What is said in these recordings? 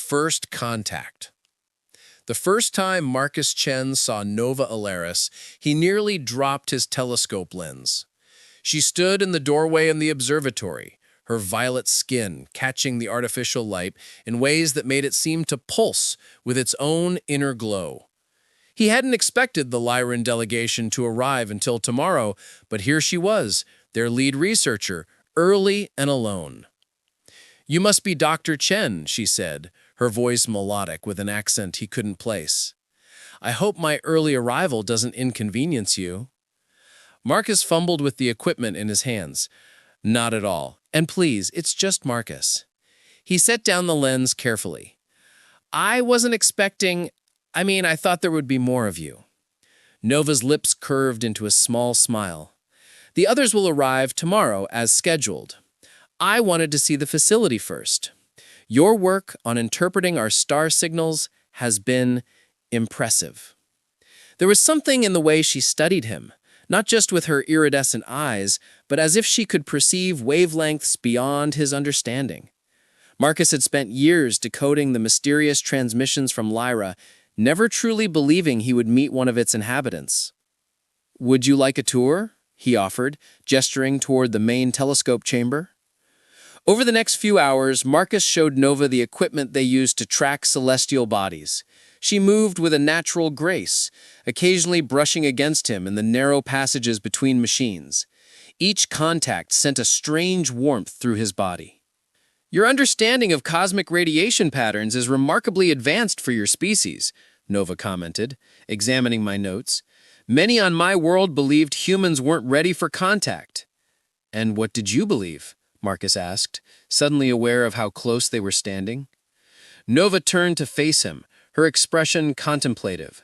First contact. The first time Marcus Chen saw Nova Alaris, he nearly dropped his telescope lens. She stood in the doorway in the observatory, her violet skin catching the artificial light in ways that made it seem to pulse with its own inner glow. He hadn't expected the Lyran delegation to arrive until tomorrow, but here she was, their lead researcher, early and alone. "You must be Dr. Chen," she said, her voice melodic with an accent he couldn't place. "I hope my early arrival doesn't inconvenience you." Marcus fumbled with the equipment in his hands. "Not at all. And please, it's just Marcus." He set down the lens carefully. "I wasn't expecting... I thought there would be more of you." Nova's lips curved into a small smile. "The others will arrive tomorrow as scheduled. I wanted to see the facility first. Your work on interpreting our star signals has been impressive." There was something in the way she studied him, not just with her iridescent eyes, but as if she could perceive wavelengths beyond his understanding. Marcus had spent years decoding the mysterious transmissions from Lyra, never truly believing he would meet one of its inhabitants. "Would you like a tour?" he offered, gesturing toward the main telescope chamber. Over the next few hours, Marcus showed Nova the equipment they used to track celestial bodies. She moved with a natural grace, occasionally brushing against him in the narrow passages between machines. Each contact sent a strange warmth through his body. "Your understanding of cosmic radiation patterns is remarkably advanced for your species," Nova commented, examining my notes. "Many on my world believed humans weren't ready for contact." "And what did you believe?" Marcus asked, suddenly aware of how close they were standing. Nova turned to face him, her expression contemplative.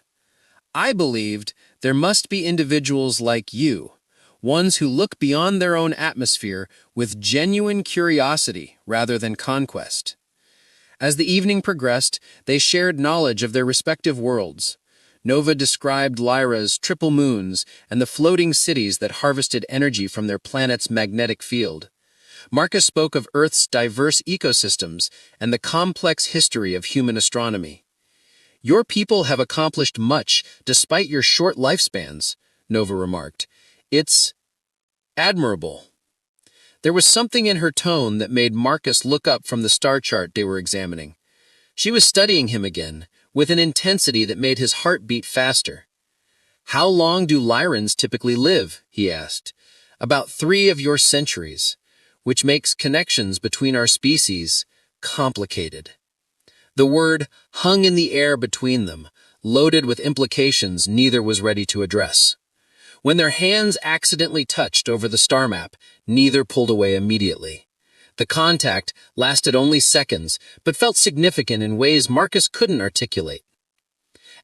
"I believed there must be individuals like you, ones who look beyond their own atmosphere with genuine curiosity rather than conquest." As the evening progressed, they shared knowledge of their respective worlds. Nova described Lyra's triple moons and the floating cities that harvested energy from their planet's magnetic field. Marcus spoke of Earth's diverse ecosystems and the complex history of human astronomy. "Your people have accomplished much despite your short lifespans," Nova remarked. "It's admirable." There was something in her tone that made Marcus look up from the star chart they were examining. She was studying him again, with an intensity that made his heart beat faster. "How long do Lyrans typically live?" he asked. "About 3 of your centuries, which makes connections between our species complicated." The word hung in the air between them, loaded with implications neither was ready to address. When their hands accidentally touched over the star map, neither pulled away immediately. The contact lasted only seconds, but felt significant in ways Marcus couldn't articulate.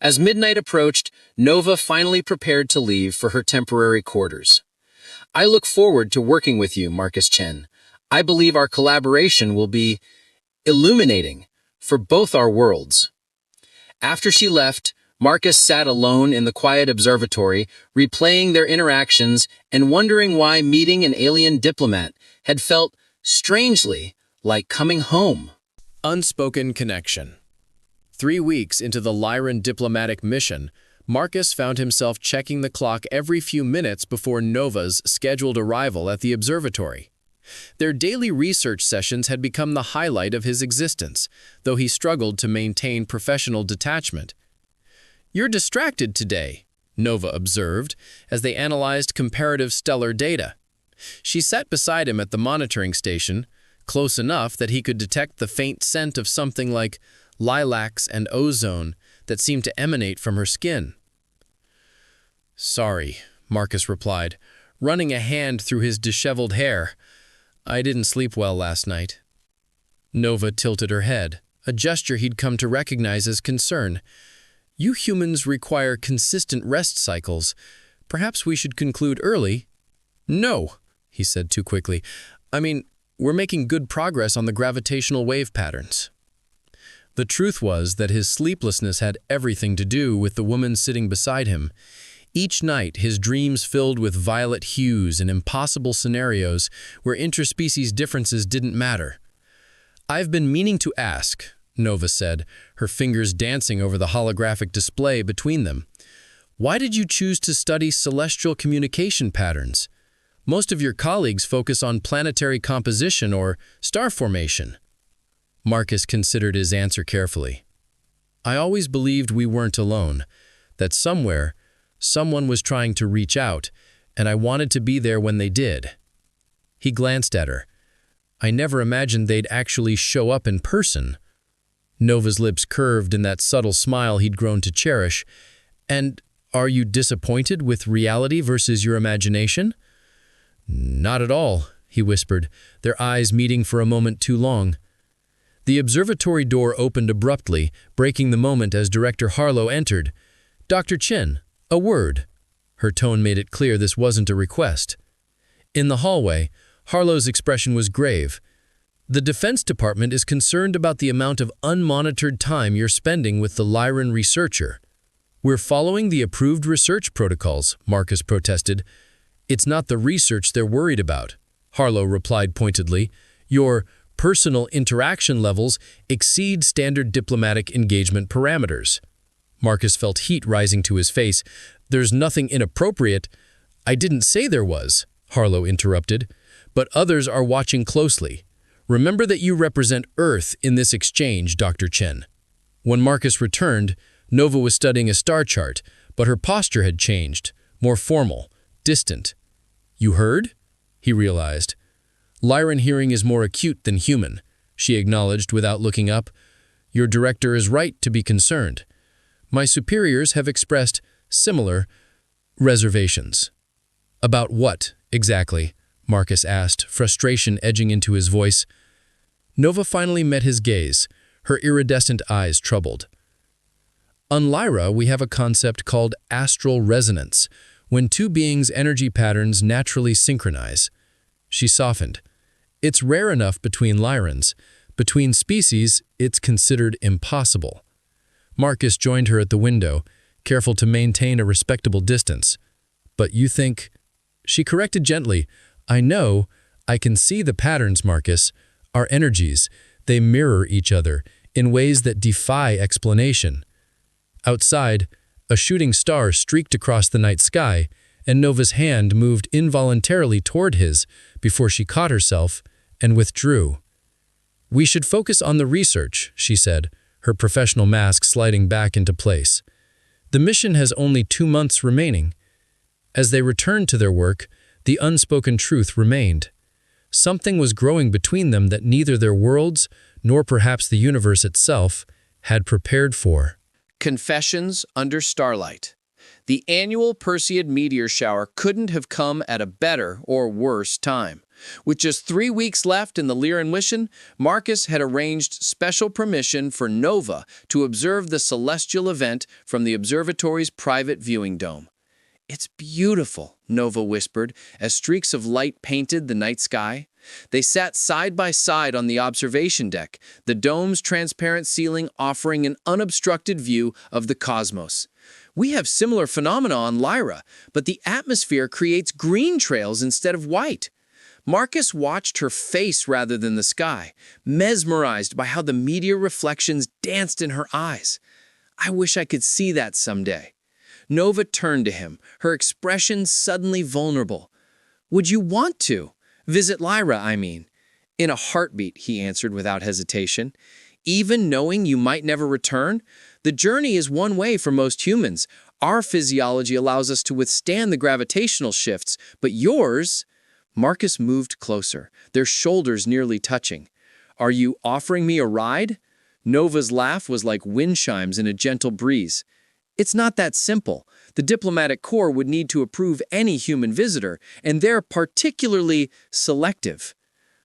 As midnight approached, Nova finally prepared to leave for her temporary quarters. "I look forward to working with you, Marcus Chen. I believe our collaboration will be illuminating for both our worlds." After she left, Marcus sat alone in the quiet observatory, replaying their interactions and wondering why meeting an alien diplomat had felt, strangely, like coming home. Unspoken connection. 3 weeks into the Lyran diplomatic mission, Marcus found himself checking the clock every few minutes before Nova's scheduled arrival at the observatory. Their daily research sessions had become the highlight of his existence, though he struggled to maintain professional detachment. "You're distracted today," Nova observed, as they analyzed comparative stellar data. She sat beside him at the monitoring station, close enough that he could detect the faint scent of something like lilacs and ozone that seemed to emanate from her skin. "Sorry," Marcus replied, running a hand through his disheveled hair. "I didn't sleep well last night." Nova tilted her head, a gesture he'd come to recognize as concern. "You humans require consistent rest cycles. Perhaps we should conclude early." "No," he said too quickly. We're making good progress on the gravitational wave patterns." The truth was that his sleeplessness had everything to do with the woman sitting beside him. Each night, his dreams filled with violet hues and impossible scenarios where interspecies differences didn't matter. "I've been meaning to ask," Nova said, her fingers dancing over the holographic display between them. "Why did you choose to study celestial communication patterns? Most of your colleagues focus on planetary composition or star formation." Marcus considered his answer carefully. "I always believed we weren't alone, that somewhere, someone was trying to reach out, and I wanted to be there when they did." He glanced at her. "I never imagined they'd actually show up in person." Nova's lips curved in that subtle smile he'd grown to cherish. "And are you disappointed with reality versus your imagination?" "Not at all," he whispered, their eyes meeting for a moment too long. The observatory door opened abruptly, breaking the moment as Director Harlow entered. "Dr. Chen, a word." Her tone made it clear this wasn't a request. In the hallway, Harlow's expression was grave. "The Defense Department is concerned about the amount of unmonitored time you're spending with the Lyran researcher." "We're following the approved research protocols," Marcus protested. "It's not the research they're worried about," Harlow replied pointedly. "Your personal interaction levels exceed standard diplomatic engagement parameters." Marcus felt heat rising to his face. "There's nothing inappropriate." "I didn't say there was," Harlow interrupted. "But others are watching closely. Remember that you represent Earth in this exchange, Dr. Chen." When Marcus returned, Nova was studying a star chart, but her posture had changed, more formal, distant. "You heard?" he realized. "Lyran hearing is more acute than human," she acknowledged without looking up. "Your director is right to be concerned. My superiors have expressed similar reservations." "About what, exactly?" Marcus asked, frustration edging into his voice. Nova finally met his gaze, her iridescent eyes troubled. "On Lyra, we have a concept called astral resonance, when two beings' energy patterns naturally synchronize." She softened. "It's rare enough between Lyrans. Between species, it's considered impossible." Marcus joined her at the window, careful to maintain a respectable distance. "But you think—" She corrected gently. "I know. I can see the patterns, Marcus. Our energies, they mirror each other in ways that defy explanation." Outside, a shooting star streaked across the night sky, and Nova's hand moved involuntarily toward his before she caught herself and withdrew. "We should focus on the research," she said, her professional mask sliding back into place. "The mission has only 2 months remaining." As they returned to their work, the unspoken truth remained. Something was growing between them that neither their worlds, nor perhaps the universe itself, had prepared for. Confessions under starlight. The annual Perseid meteor shower couldn't have come at a better or worse time. With just 3 weeks left in the Lyran mission, Marcus had arranged special permission for Nova to observe the celestial event from the observatory's private viewing dome. "It's beautiful," Nova whispered, as streaks of light painted the night sky. They sat side by side on the observation deck, the dome's transparent ceiling offering an unobstructed view of the cosmos. "We have similar phenomena on Lyra, but the atmosphere creates green trails instead of white." Marcus watched her face rather than the sky, mesmerized by how the meteor reflections danced in her eyes. "I wish I could see that someday." Nova turned to him, her expression suddenly vulnerable. "Would you want to? Visit Lyra, I mean." "In a heartbeat," he answered without hesitation. "Even knowing you might never return? The journey is one way for most humans. Our physiology allows us to withstand the gravitational shifts, but yours—" Marcus moved closer, their shoulders nearly touching. "Are you offering me a ride?" Nova's laugh was like wind chimes in a gentle breeze. "It's not that simple. The diplomatic corps would need to approve any human visitor, and they're particularly selective."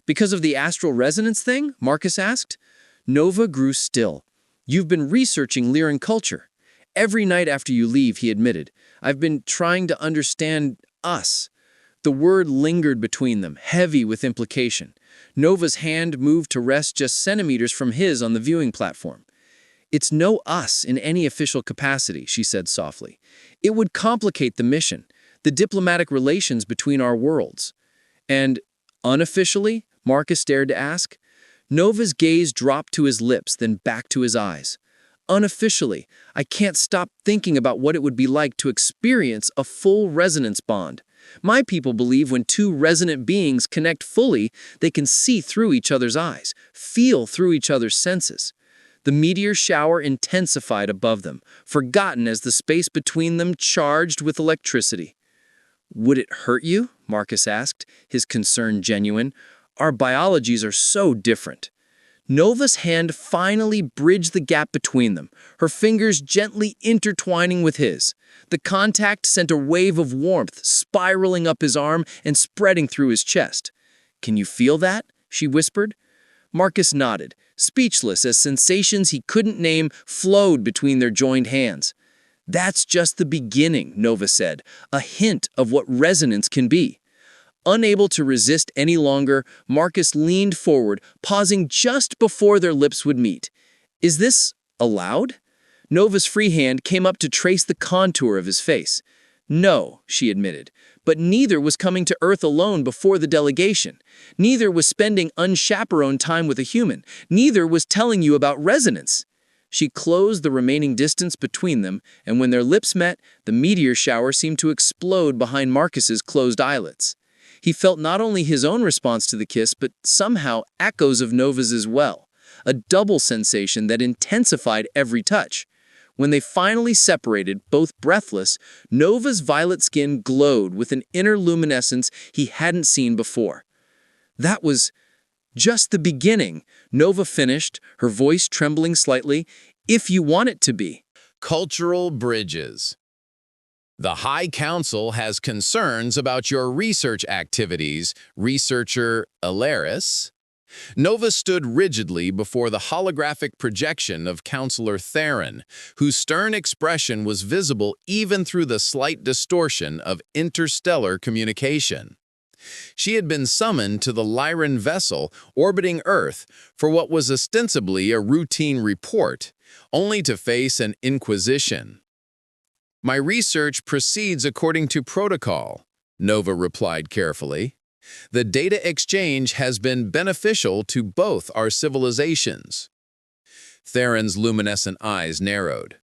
"Because of the astral resonance thing?" Marcus asked. Nova grew still. "You've been researching Lyran culture." "Every night after you leave," he admitted. "I've been trying to understand us." The word lingered between them, heavy with implication. Nova's hand moved to rest just centimeters from his on the viewing platform. "It's no us in any official capacity," she said softly. "It would complicate the mission, the diplomatic relations between our worlds." "And unofficially?" Marcus dared to ask. Nova's gaze dropped to his lips, then back to his eyes. Unofficially, I can't stop thinking about what it would be like to experience a full resonance bond. My people believe when two resonant beings connect fully, they can see through each other's eyes, feel through each other's senses. The meteor shower intensified above them, forgotten as the space between them charged with electricity. "Would it hurt you?" Marcus asked, his concern genuine. "Our biologies are so different." Nova's hand finally bridged the gap between them, her fingers gently intertwining with his. The contact sent a wave of warmth spiraling up his arm and spreading through his chest. "Can you feel that?" she whispered. Marcus nodded, speechless as sensations he couldn't name flowed between their joined hands. "That's just the beginning," Nova said, "a hint of what resonance can be." Unable to resist any longer, Marcus leaned forward, pausing just before their lips would meet. "Is this allowed?" Nova's free hand came up to trace the contour of his face. "No," she admitted, but neither was coming to Earth alone before the delegation. Neither was spending unchaperoned time with a human. Neither was telling you about resonance. She closed the remaining distance between them, and when their lips met, the meteor shower seemed to explode behind Marcus's closed eyelids. He felt not only his own response to the kiss, but somehow echoes of Nova's as well, a double sensation that intensified every touch. When they finally separated, both breathless, Nova's violet skin glowed with an inner luminescence he hadn't seen before. "That was just the beginning," Nova finished, her voice trembling slightly, "if you want it to be." Cultural bridges. The High Council has concerns about your research activities, researcher Alaris. Nova stood rigidly before the holographic projection of Counselor Theron, whose stern expression was visible even through the slight distortion of interstellar communication. She had been summoned to the Lyran vessel orbiting Earth for what was ostensibly a routine report, only to face an inquisition. "My research proceeds according to protocol," Nova replied carefully. "The data exchange has been beneficial to both our civilizations." Theron's luminescent eyes narrowed.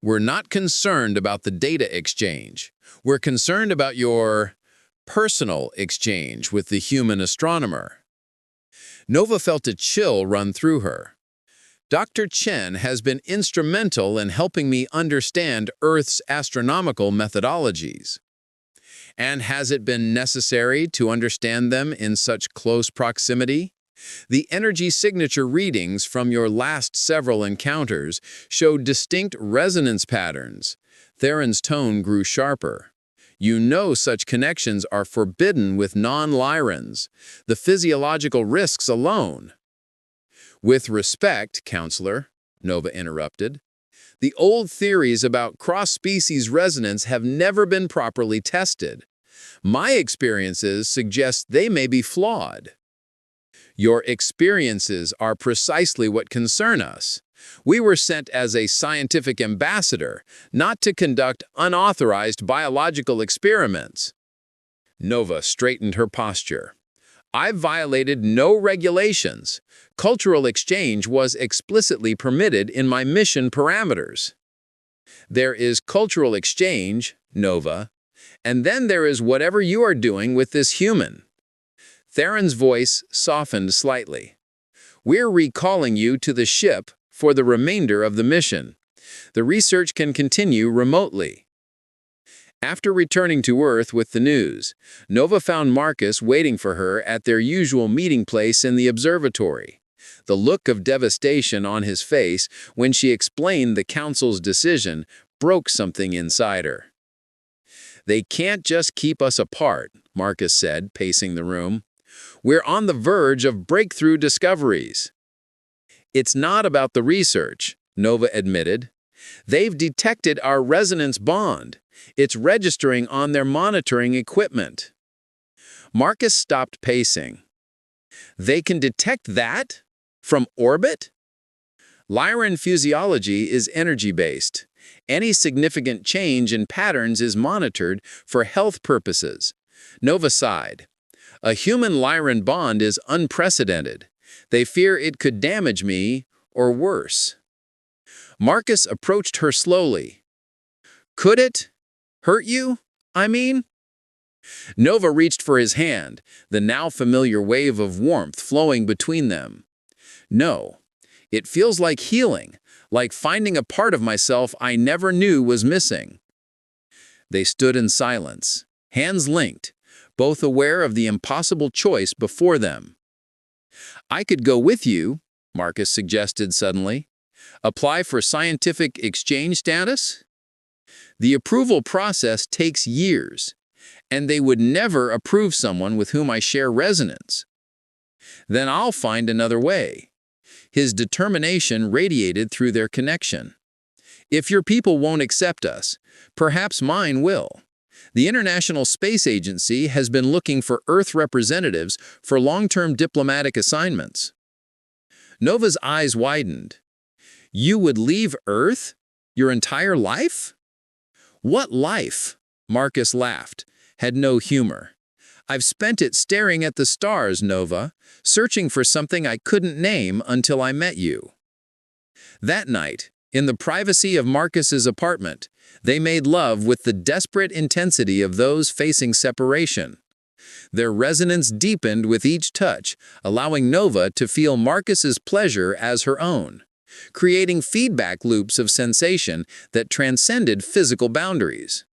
"We're not concerned about the data exchange. We're concerned about your personal exchange with the human astronomer." Nova felt a chill run through her. "Dr. Chen has been instrumental in helping me understand Earth's astronomical methodologies." "And has it been necessary to understand them in such close proximity? The energy signature readings from your last several encounters showed distinct resonance patterns." Theron's tone grew sharper. "You know such connections are forbidden with non-Lyrans. The physiological risks alone." "With respect, Counselor," Nova interrupted, "the old theories about cross-species resonance have never been properly tested. My experiences suggest they may be flawed." "Your experiences are precisely what concern us. We were sent as a scientific ambassador, not to conduct unauthorized biological experiments." Nova straightened her posture. "I've violated no regulations. Cultural exchange was explicitly permitted in my mission parameters." "There is cultural exchange, Nova, and then there is whatever you are doing with this human." Theron's voice softened slightly. "We're recalling you to the ship for the remainder of the mission. The research can continue remotely." After returning to Earth with the news, Nova found Marcus waiting for her at their usual meeting place in the observatory. The look of devastation on his face when she explained the Council's decision broke something inside her. "They can't just keep us apart," Marcus said, pacing the room. "We're on the verge of breakthrough discoveries." "It's not about the research," Nova admitted. "They've detected our resonance bond. It's registering on their monitoring equipment." Marcus stopped pacing. "They can detect that? From orbit?" "Lyran physiology is energy-based. Any significant change in patterns is monitored for health purposes." Nova sighed. "A human-Lyran bond is unprecedented. They fear it could damage me, or worse. Marcus approached her slowly. Could it hurt you, I mean? Nova reached for his hand, the now familiar wave of warmth flowing between them. No, it feels like healing, like finding a part of myself I never knew was missing. They stood in silence, hands linked, both aware of the impossible choice before them. I could go with you, Marcus suggested suddenly. Apply for scientific exchange status? The approval process takes years, and they would never approve someone with whom I share resonance. Then I'll find another way. His determination radiated through their connection. If your people won't accept us, perhaps mine will. The International Space Agency has been looking for Earth representatives for long-term diplomatic assignments. Nova's eyes widened. You would leave Earth? Your entire life? What life? Marcus laughed, had no humor. I've spent it staring at the stars, Nova, searching for something I couldn't name until I met you. That night, in the privacy of Marcus's apartment, they made love with the desperate intensity of those facing separation. Their resonance deepened with each touch, allowing Nova to feel Marcus's pleasure as her own, creating feedback loops of sensation that transcended physical boundaries.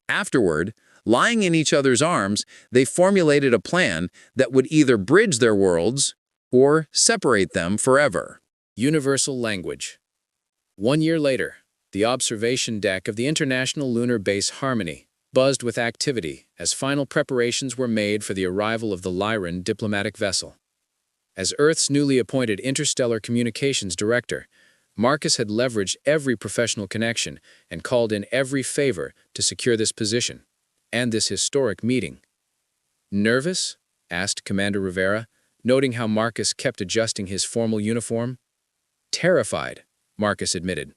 Afterward, lying in each other's arms, they formulated a plan that would either bridge their worlds or separate them forever. Universal language. 1 year later, the observation deck of the International Lunar Base Harmony buzzed with activity as final preparations were made for the arrival of the Lyran diplomatic vessel. As Earth's newly appointed Interstellar Communications Director, Marcus had leveraged every professional connection and called in every favor to secure this position and this historic meeting. Nervous? Asked Commander Rivera, noting how Marcus kept adjusting his formal uniform. Terrified, Marcus admitted.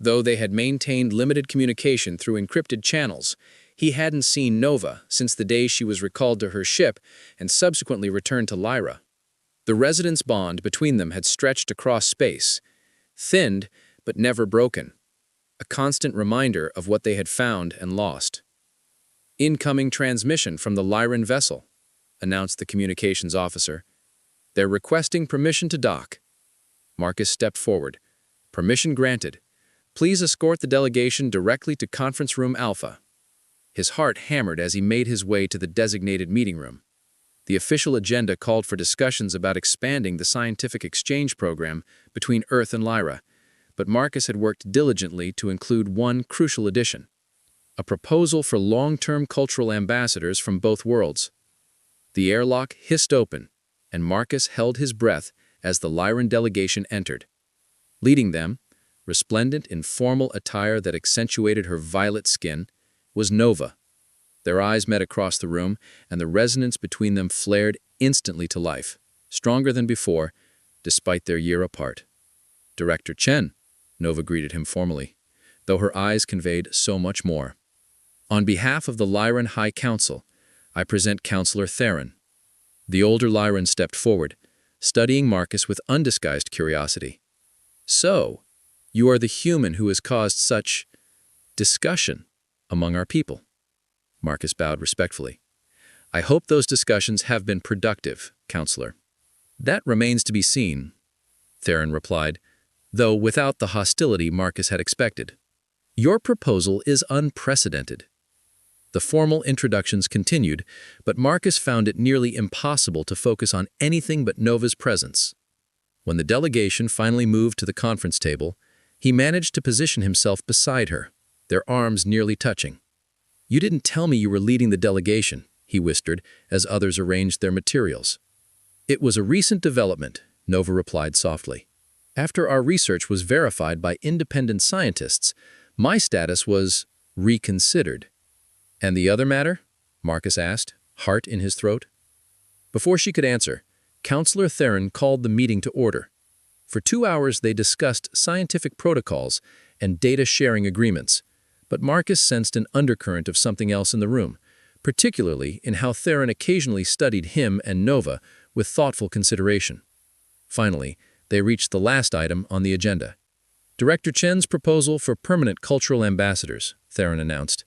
Though they had maintained limited communication through encrypted channels, he hadn't seen Nova since the day she was recalled to her ship and subsequently returned to Lyra. The residence bond between them had stretched across space, thinned but never broken, a constant reminder of what they had found and lost. Incoming transmission from the Lyran vessel, announced the communications officer. They're requesting permission to dock. Marcus stepped forward. Permission granted. Please escort the delegation directly to Conference Room Alpha. His heart hammered as he made his way to the designated meeting room. The official agenda called for discussions about expanding the scientific exchange program between Earth and Lyra, but Marcus had worked diligently to include one crucial addition: a proposal for long-term cultural ambassadors from both worlds. The airlock hissed open, and Marcus held his breath as the Lyran delegation entered. Leading them, resplendent in formal attire that accentuated her violet skin, was Nova. Their eyes met across the room, and the resonance between them flared instantly to life, stronger than before, despite their year apart. Director Chen, Nova greeted him formally, though her eyes conveyed so much more. On behalf of the Lyran High Council, I present Counselor Theron. The older Lyran stepped forward, studying Marcus with undisguised curiosity. So, you are the human who has caused such discussion among our people. Marcus bowed respectfully. I hope those discussions have been productive, Counselor. That remains to be seen, Theron replied, though without the hostility Marcus had expected. Your proposal is unprecedented. The formal introductions continued, but Marcus found it nearly impossible to focus on anything but Nova's presence. When the delegation finally moved to the conference table, he managed to position himself beside her, their arms nearly touching. You didn't tell me you were leading the delegation, he whispered as others arranged their materials. It was a recent development, Nova replied softly. After our research was verified by independent scientists, my status was reconsidered. And the other matter? Marcus asked, heart in his throat. Before she could answer, Counselor Theron called the meeting to order. For 2 hours they discussed scientific protocols and data-sharing agreements, but Marcus sensed an undercurrent of something else in the room, particularly in how Theron occasionally studied him and Nova with thoughtful consideration. Finally, they reached the last item on the agenda. Director Chen's proposal for permanent cultural ambassadors, Theron announced.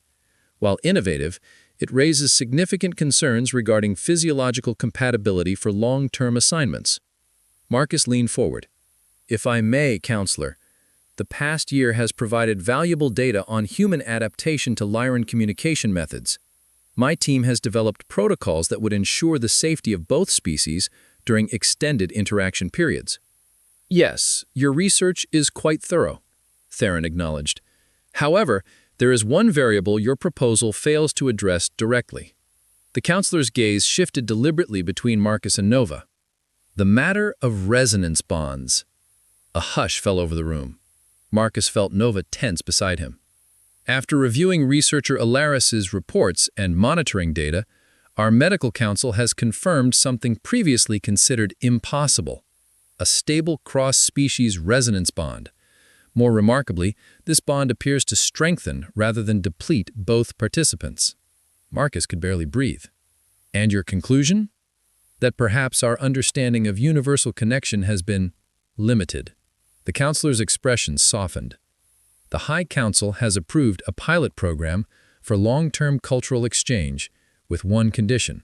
While innovative, it raises significant concerns regarding physiological compatibility for long-term assignments. Marcus leaned forward. If I may, Counselor, the past year has provided valuable data on human adaptation to Lyran communication methods. My team has developed protocols that would ensure the safety of both species during extended interaction periods. Yes, your research is quite thorough, Theron acknowledged. However, there is one variable your proposal fails to address directly. The counselor's gaze shifted deliberately between Marcus and Nova. The matter of resonance bonds. A hush fell over the room. Marcus felt Nova tense beside him. After reviewing researcher Alaris's reports and monitoring data, our medical council has confirmed something previously considered impossible: a stable cross-species resonance bond. More remarkably, this bond appears to strengthen rather than deplete both participants. Marcus could barely breathe. And your conclusion? That perhaps our understanding of universal connection has been limited. The counselor's expression softened. The High Council has approved a pilot program for long-term cultural exchange with one condition: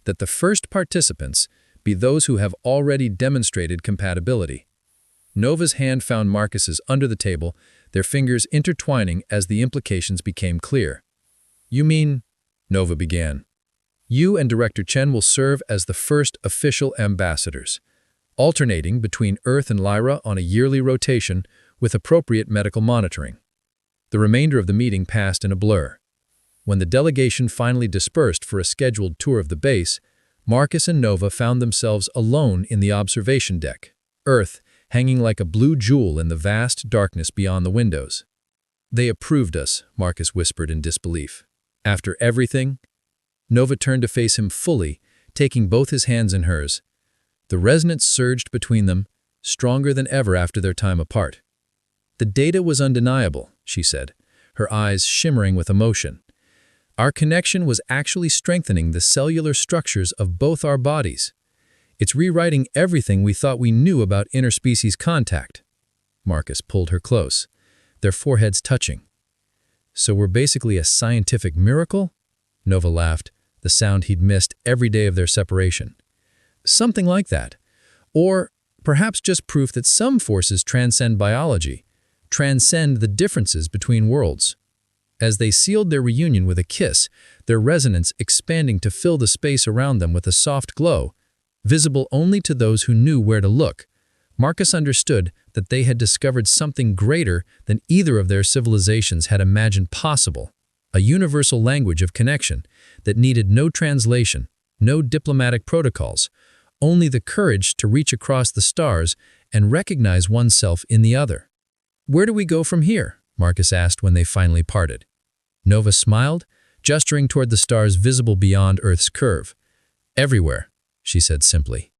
that the first participants be those who have already demonstrated compatibility. Nova's hand found Marcus's under the table, their fingers intertwining as the implications became clear. You mean, Nova began. You and Director Chen will serve as the first official ambassadors, alternating between Earth and Lyra on a yearly rotation with appropriate medical monitoring. The remainder of the meeting passed in a blur. When the delegation finally dispersed for a scheduled tour of the base, Marcus and Nova found themselves alone in the observation deck, Earth hanging like a blue jewel in the vast darkness beyond the windows. They approved us, Marcus whispered in disbelief. After everything? Nova turned to face him fully, taking both his hands in hers. The resonance surged between them, stronger than ever after their time apart. The data was undeniable, she said, her eyes shimmering with emotion. Our connection was actually strengthening the cellular structures of both our bodies. It's rewriting everything we thought we knew about interspecies contact. Marcus pulled her close, their foreheads touching. So we're basically a scientific miracle? Nova laughed, the sound he'd missed every day of their separation. Something like that. Or perhaps just proof that some forces transcend biology, transcend the differences between worlds. As they sealed their reunion with a kiss, their resonance expanding to fill the space around them with a soft glow, visible only to those who knew where to look, Marcus understood that they had discovered something greater than either of their civilizations had imagined possible, a universal language of connection that needed no translation, no diplomatic protocols, only the courage to reach across the stars and recognize oneself in the other. Where do we go from here? Marcus asked when they finally parted. Nova smiled, gesturing toward the stars visible beyond Earth's curve. Everywhere, she said simply.